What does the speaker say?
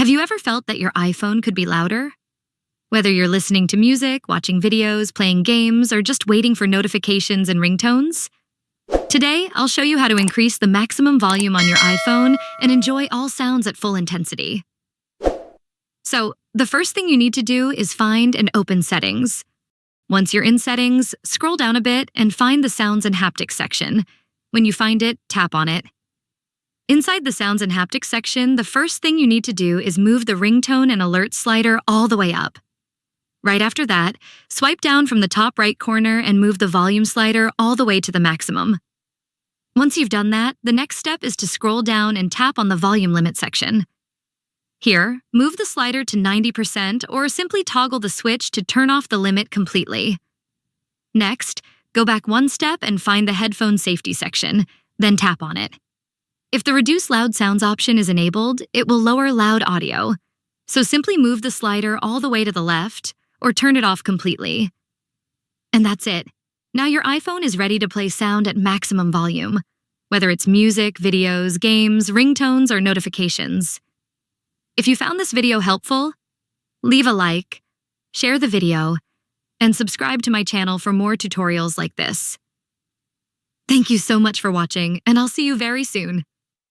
Have you ever felt that your iPhone could be louder? Whether you're listening to music, watching videos, playing games, or just waiting for notifications and ringtones? Today, I'll show you how to increase the maximum volume on your iPhone and enjoy all sounds at full intensity. So, the first thing you need to do is find and open Settings. Once you're in Settings, scroll down a bit and find the Sounds and Haptics section. When you find it, tap on it. Inside the Sounds and Haptics section, the first thing you need to do is move the ringtone and alert slider all the way up. Right after that, swipe down from the top right corner and move the volume slider all the way to the maximum. Once you've done that, the next step is to scroll down and tap on the volume limit section. Here, move the slider to 90% or simply toggle the switch to turn off the limit completely. Next, go back one step and find the headphone safety section, then tap on it. If the Reduce Loud Sounds option is enabled, it will lower loud audio. So simply move the slider all the way to the left or turn it off completely. And that's it. Now your iPhone is ready to play sound at maximum volume, whether it's music, videos, games, ringtones, or notifications. If you found this video helpful, leave a like, share the video, and subscribe to my channel for more tutorials like this. Thank you so much for watching, and I'll see you very soon.